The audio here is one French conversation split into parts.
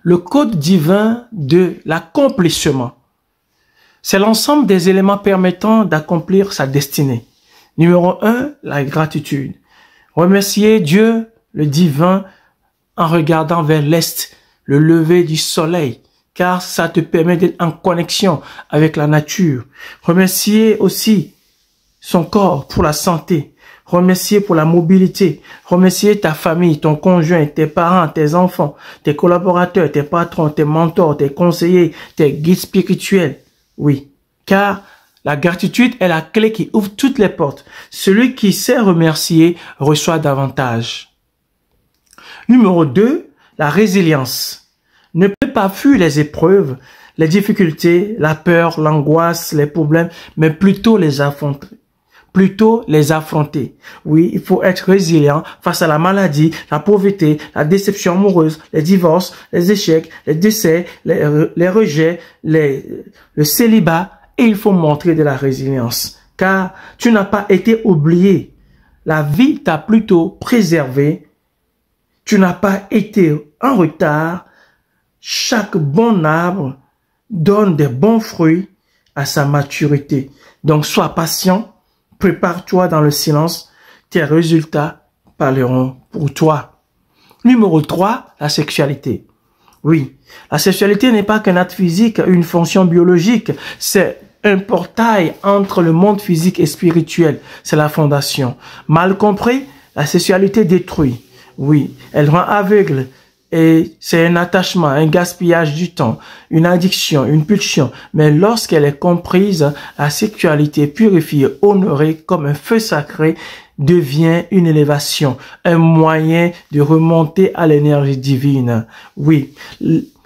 Le code divin de l'accomplissement. C'est l'ensemble des éléments permettant d'accomplir sa destinée. Numéro 1, la gratitude. Remercier Dieu, le divin, en regardant vers l'est, le lever du soleil, car ça te permet d'être en connexion avec la nature. Remercier aussi son corps pour la santé. Remercier pour la mobilité. Remercier ta famille, ton conjoint, tes parents, tes enfants, tes collaborateurs, tes patrons, tes mentors, tes conseillers, tes guides spirituels. Oui, car la gratitude est la clé qui ouvre toutes les portes. Celui qui sait remercier reçoit davantage. Numéro 2, la résilience. Ne peut pas fuir les épreuves, les difficultés, la peur, l'angoisse, les problèmes, mais plutôt les affronter. Oui, il faut être résilient face à la maladie, la pauvreté, la déception amoureuse, les divorces, les échecs, les décès, les rejets, le célibat. Et il faut montrer de la résilience, car tu n'as pas été oublié. La vie t'a plutôt préservé. Tu n'as pas été en retard. Chaque bon arbre donne des bons fruits à sa maturité. Donc, sois patient. Prépare-toi dans le silence, tes résultats parleront pour toi. Numéro 3, la sexualité. Oui, la sexualité n'est pas qu'un acte physique, une fonction biologique, c'est un portail entre le monde physique et spirituel, c'est la fondation. Mal compris, la sexualité détruit. Oui, elle rend aveugle. Et c'est un attachement, un gaspillage du temps, une addiction, une pulsion. Mais lorsqu'elle est comprise, la sexualité purifiée, honorée comme un feu sacré, devient une élévation, un moyen de remonter à l'énergie divine. Oui,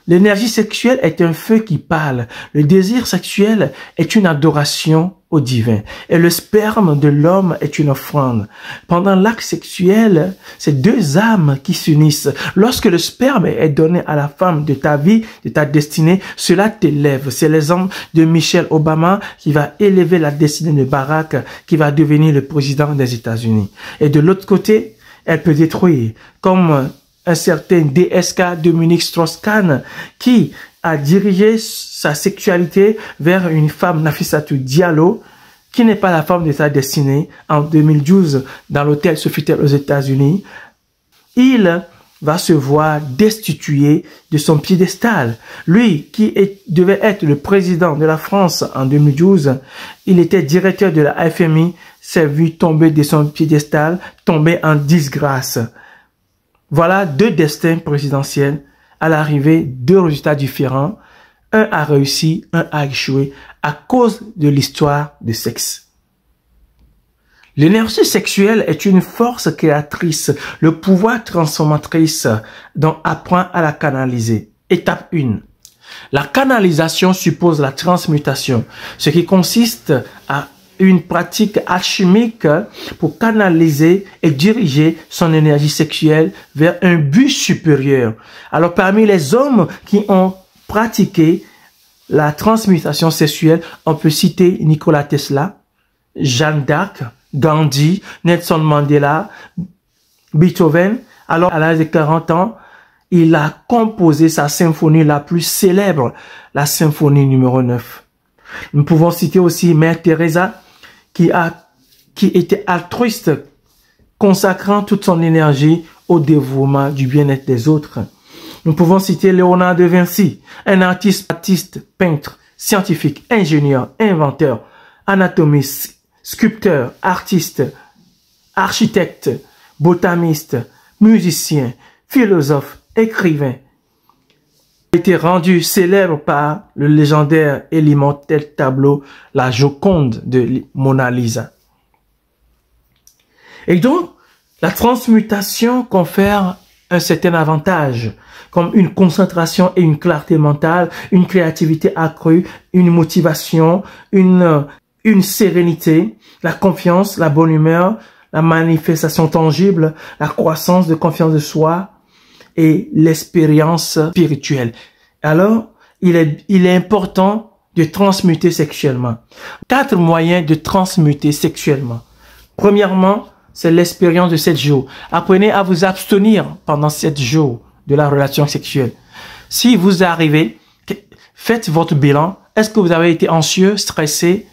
l'énergie sexuelle est un feu qui parle. Le désir sexuel est une adoration au divin. Et le sperme de l'homme est une offrande. Pendant l'acte sexuel, c'est deux âmes qui s'unissent. Lorsque le sperme est donné à la femme de ta vie, de ta destinée, cela t'élève. C'est l'exemple de Michelle Obama qui va élever la destinée de Barack, qui va devenir le président des États-Unis. Et de l'autre côté, elle peut détruire, comme un certain DSK, Dominique Strauss-Kahn, qui a dirigé sa sexualité vers une femme, Nafissatou Diallo, qui n'est pas la femme de sa destinée, en 2012, dans l'hôtel Sofitel aux États-Unis. Il va se voir destitué de son piédestal. Lui, qui devait être le président de la France en 2012, il était directeur de la FMI, s'est vu tomber de son piédestal, tomber en disgrâce. Voilà deux destins présidentiels. À l'arrivée, deux résultats différents. Un a réussi, un a échoué à cause de l'histoire de sexe. L'énergie sexuelle est une force créatrice, le pouvoir transformatrice, donc apprends à la canaliser. Étape 1. La canalisation suppose la transmutation, ce qui consiste à une pratique alchimique pour canaliser et diriger son énergie sexuelle vers un but supérieur. Alors, parmi les hommes qui ont pratiqué la transmutation sexuelle, on peut citer Nikola Tesla, Jeanne d'Arc, Gandhi, Nelson Mandela, Beethoven. Alors, à l'âge de 40 ans, il a composé sa symphonie la plus célèbre, la symphonie numéro 9. Nous pouvons citer aussi Mère Teresa, qui était altruiste, consacrant toute son énergie au dévouement du bien-être des autres. Nous pouvons citer Léonard de Vinci, un artiste, peintre, scientifique, ingénieur, inventeur, anatomiste, sculpteur, artiste, architecte, botaniste, musicien, philosophe, écrivain. Il a été rendu célèbre par le légendaire et l'immortel tableau La Joconde de Mona Lisa. Et donc, la transmutation confère un certain avantage, comme une concentration et une clarté mentale, une créativité accrue, une motivation, une sérénité, la confiance, la bonne humeur, la manifestation tangible, la croissance de confiance de soi, et l'expérience spirituelle. Alors, il est important de transmuter sexuellement. 4 moyens de transmuter sexuellement. Premièrement, c'est l'expérience de 7 jours. Apprenez à vous abstenir pendant 7 jours de la relation sexuelle. Si vous arrivez, faites votre bilan. Est-ce que vous avez été anxieux, stressé,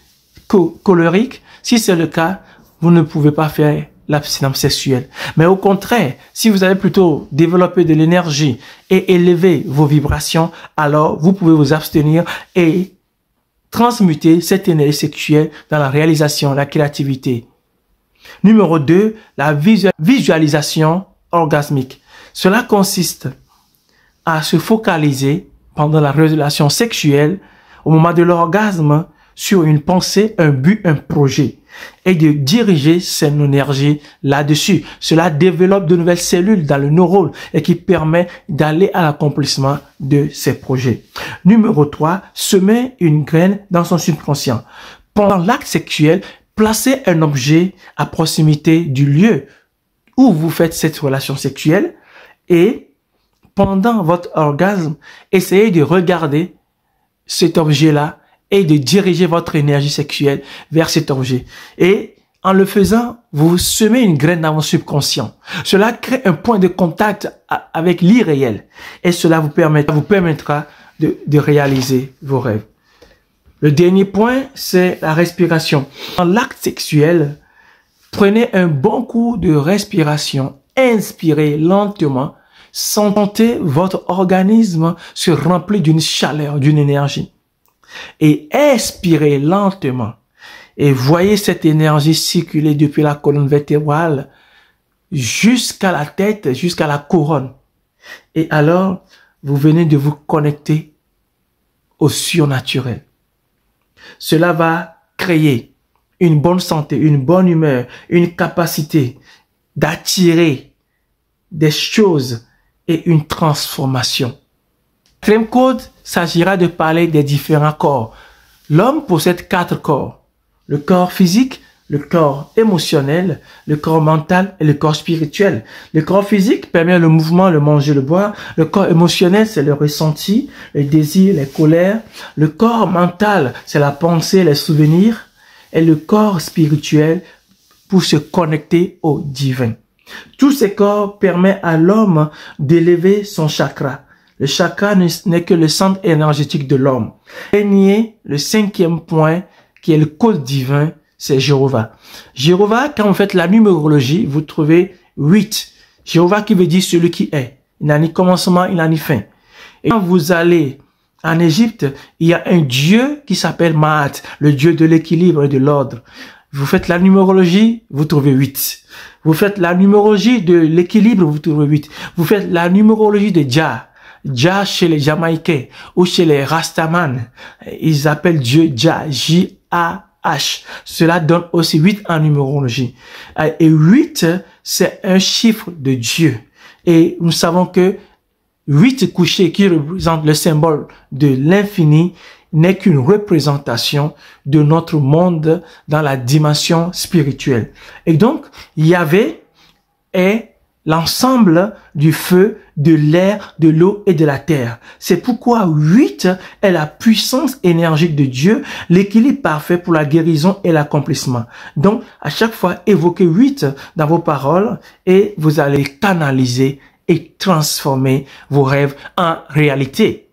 colérique? Si c'est le cas, vous ne pouvez pas faire l'abstinence sexuelle. Mais au contraire, si vous avez plutôt développé de l'énergie et élevé vos vibrations, alors vous pouvez vous abstenir et transmuter cette énergie sexuelle dans la réalisation, la créativité. Numéro 2, la visualisation orgasmique. Cela consiste à se focaliser pendant la relation sexuelle, au moment de l'orgasme, sur une pensée, un but, un projet, et de diriger son énergie là-dessus. Cela développe de nouvelles cellules dans le neurone et qui permet d'aller à l'accomplissement de ces projets. Numéro 3, semer une graine dans son subconscient. Pendant l'acte sexuel, placez un objet à proximité du lieu où vous faites cette relation sexuelle et pendant votre orgasme, essayez de regarder cet objet-là et de diriger votre énergie sexuelle vers cet objet. Et en le faisant, vous semez une graine dans votre subconscient. Cela crée un point de contact avec l'irréel et cela vous permettra de réaliser vos rêves. Le dernier point, c'est la respiration. Dans l'acte sexuel, prenez un bon coup de respiration, inspirez lentement, sentez votre organisme se remplir d'une chaleur, d'une énergie. Et expirez lentement. Et voyez cette énergie circuler depuis la colonne vertébrale jusqu'à la tête, jusqu'à la couronne. Et alors, vous venez de vous connecter au surnaturel. Cela va créer une bonne santé, une bonne humeur, une capacité d'attirer des choses et une transformation. Quatrième code, s'agira de parler des différents corps. L'homme possède 4 corps. Le corps physique, le corps émotionnel, le corps mental et le corps spirituel. Le corps physique permet le mouvement, le manger, le boire. Le corps émotionnel, c'est le ressenti, les désirs, les colères. Le corps mental, c'est la pensée, les souvenirs. Et le corps spirituel pour se connecter au divin. Tous ces corps permettent à l'homme d'élever son chakra. Le chakra n'est que le centre énergétique de l'homme. Et le 5e point, qui est le code divin, c'est Jéhovah. Jéhovah, quand vous faites la numérologie, vous trouvez 8. Jéhovah qui veut dire celui qui est. Il n'a ni commencement, il n'a ni fin. Et quand vous allez en Égypte, il y a un dieu qui s'appelle Maat, le dieu de l'équilibre et de l'ordre. Vous faites la numérologie, vous trouvez 8. Vous faites la numérologie de l'équilibre, vous trouvez 8. Vous faites la numérologie de Jah. Jah chez les Jamaïcains ou chez les Rastaman, ils appellent Dieu Jah, J-A-H. Cela donne aussi 8 en numérologie. Et 8, c'est un chiffre de Dieu. Et nous savons que 8 couchés qui représentent le symbole de l'infini n'est qu'une représentation de notre monde dans la dimension spirituelle. Et donc, Yahvé est l'ensemble du feu, de l'air, de l'eau et de la terre. C'est pourquoi 8 est la puissance énergique de Dieu, l'équilibre parfait pour la guérison et l'accomplissement. Donc, à chaque fois, évoquez 8 dans vos paroles et vous allez canaliser et transformer vos rêves en réalité.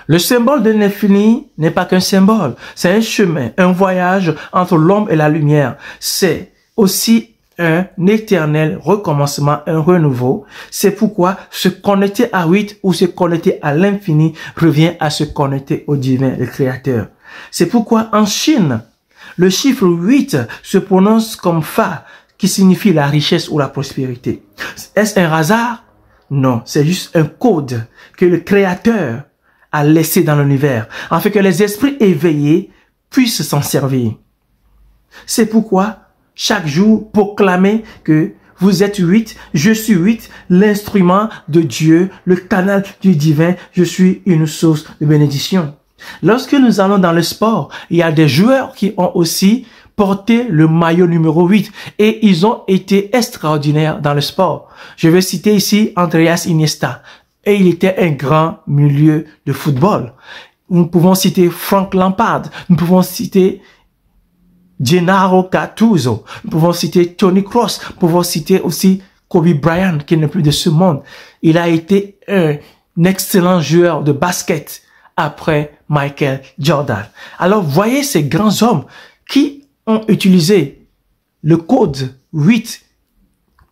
Le symbole de l'infini n'est pas qu'un symbole, c'est un chemin, un voyage entre l'homme et la lumière. C'est aussi un éternel recommencement, un renouveau. C'est pourquoi se connecter à 8 ou se connecter à l'infini revient à se connecter au divin, le créateur. C'est pourquoi en Chine, le chiffre 8 se prononce comme Fa, qui signifie la richesse ou la prospérité. Est-ce un hasard? Non, c'est juste un code que le créateur a laissé dans l'univers, afin que les esprits éveillés puissent s'en servir. C'est pourquoi chaque jour, proclamez que vous êtes 8, je suis 8, l'instrument de Dieu, le canal du divin, je suis une source de bénédiction. Lorsque nous allons dans le sport, il y a des joueurs qui ont aussi porté le maillot numéro 8 et ils ont été extraordinaires dans le sport. Je vais citer ici Andreas Iniesta et il était un grand milieu de football. Nous pouvons citer Frank Lampard, nous pouvons citer Gennaro Gattuso, nous pouvons citer Toni Kroos, nous pouvons citer aussi Kobe Bryant, qui n'est plus de ce monde. Il a été un excellent joueur de basket après Michael Jordan. Alors, voyez ces grands hommes qui ont utilisé le code 8,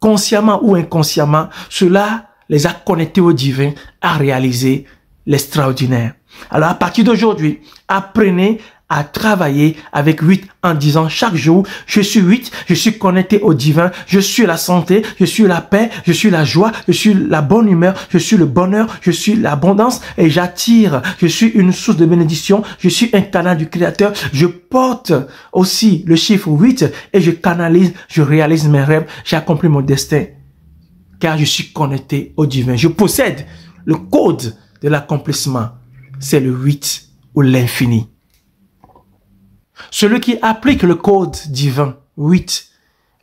consciemment ou inconsciemment. Cela les a connectés au divin à réaliser l'extraordinaire. Alors, à partir d'aujourd'hui, apprenez à travailler avec 8 en disant chaque jour, je suis 8, je suis connecté au divin, je suis la santé, je suis la paix, je suis la joie, je suis la bonne humeur, je suis le bonheur, je suis l'abondance et j'attire, je suis une source de bénédiction, je suis un canal du Créateur, je porte aussi le chiffre 8 et je canalise, je réalise mes rêves, j'accomplis mon destin car je suis connecté au divin. Je possède le code de l'accomplissement, c'est le 8 ou l'infini. Celui qui applique le code divin 8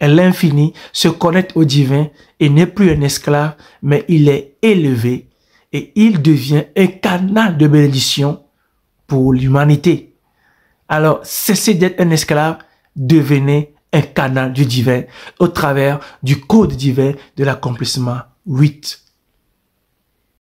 et l'infini se connecte au divin et n'est plus un esclave, mais il est élevé et il devient un canal de bénédiction pour l'humanité. Alors, cessez d'être un esclave, devenez un canal du divin au travers du code divin de l'accomplissement 8.